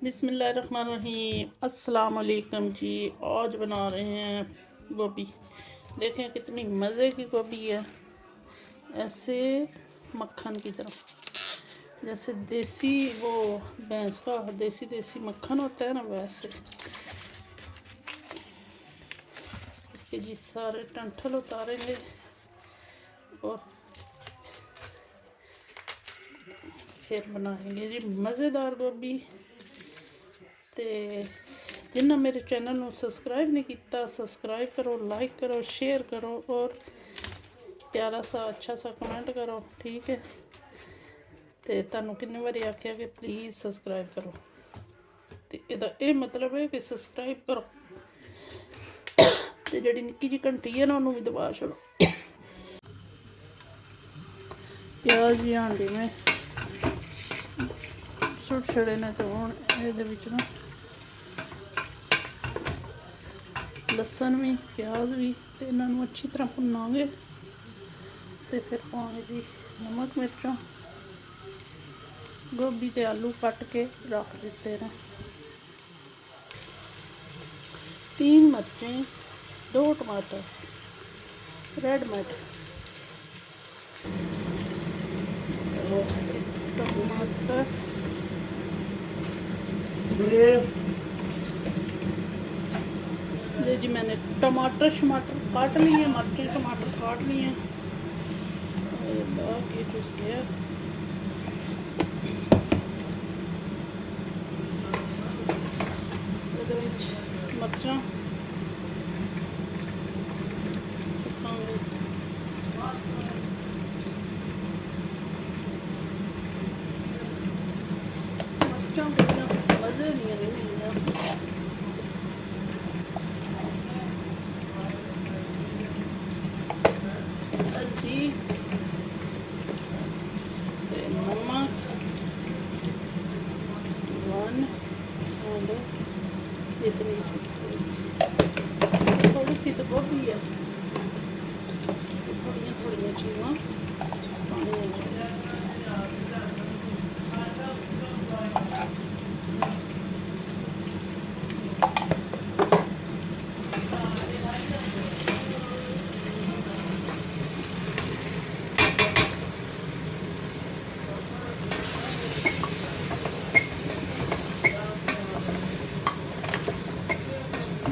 बिस्मिल्लाहिर्रहमानिर्रहीम अस्सलाम वालेकुम जी। आज बना रहे हैं गोभी। देखें कितनी मज़े की गोभी है, ऐसे मक्खन की तरह, जैसे देसी वो भैंस का देसी मक्खन होता है ना, वैसे। इसके जी सारे टंठल उतारेंगे और फिर बनाएंगे जी मज़ेदार गोभी। तो जिन्हें मेरे चैनल को सबसक्राइब नहीं किया, सबसक्राइब करो, लाइक करो, शेयर करो और प्यारा सा अच्छा सा कमेंट करो, ठीक है। तो तुहानू कितने बारी आख्या कि प्लीज़ सबसक्राइब करो, तो इहदा ये मतलब है कि सबसक्राइब करो तो जी निक्की जी घंटी है ना उन्होंने भी दबा छोड़ो। प्याज भी आंडी में सुट छड़े ने, तो हुण इहदे विच ना लसन भी प्याज भी, तो इन्हों अच्छी तरह भुनांगे। तो फिर पाने जी नमक मिर्चा, गोभी ते आलू कट के रख दिते हैं, 3 मिर्चें, 2 टमाटर रेड मिर्च, टमाटर जी मैंने टमाटर काट लिए, मिर्ची टमाटर काट लिए, मिर्चा मज़े नहीं है। हल्दी नमक 1 और इतनी सी थोड़ी सी तो गोभी है, थोड़िया चीज़ा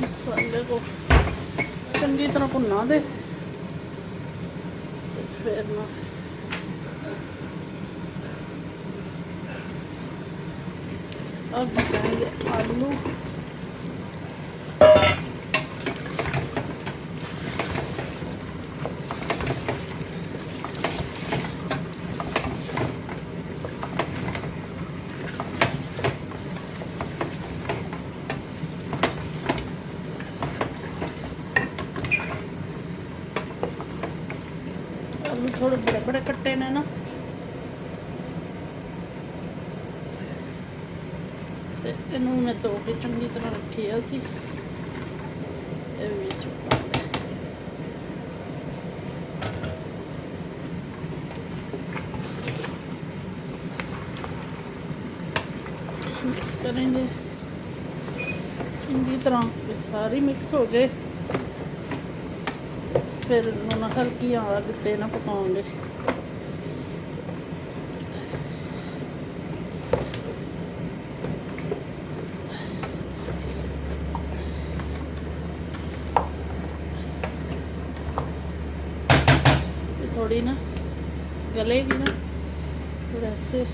मसाले को चंगी तरह भुना दे। फिर ना अब डालेंगे आलू, आलू थोड़े बड़े बड़े कट्टे ने ना, तो इनू मैं धो के चंगी तरह रखी है सी। मिक्स करेंगे चंगी तरह, सारी मिक्स हो जाए। फिर इन्होंने हल्की आग ते ना पकाएंगे। थोड़ी ना गलेगी ना, फिर ऐसे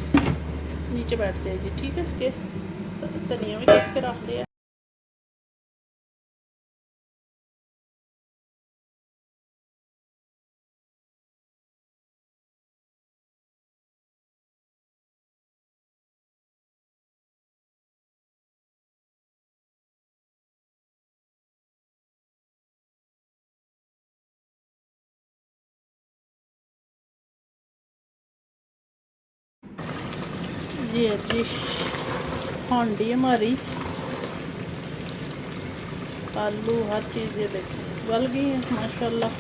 नीचे बैठ जाएगी, ठीक है। कि धनिया भी कट के रख लिया। जी जी हांडी हमारी आलू हर चीज़ ये देखिए गल गई है माशाल्लाह।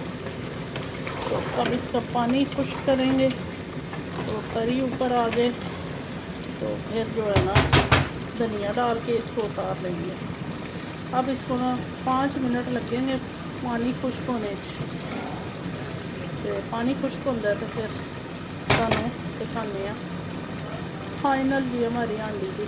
तो अब इसका पानी खुश्क करेंगे, तो तरी ऊपर आ जाए तो फिर जो है ना धनिया डाल के इसको उतार लेंगे। अब इसको ना 5 मिनट लगेंगे पानी खुश्क होने। तो पानी खुश्क होता है तो फिर सानू दिखाने फाइनल जी हमारी हांडी की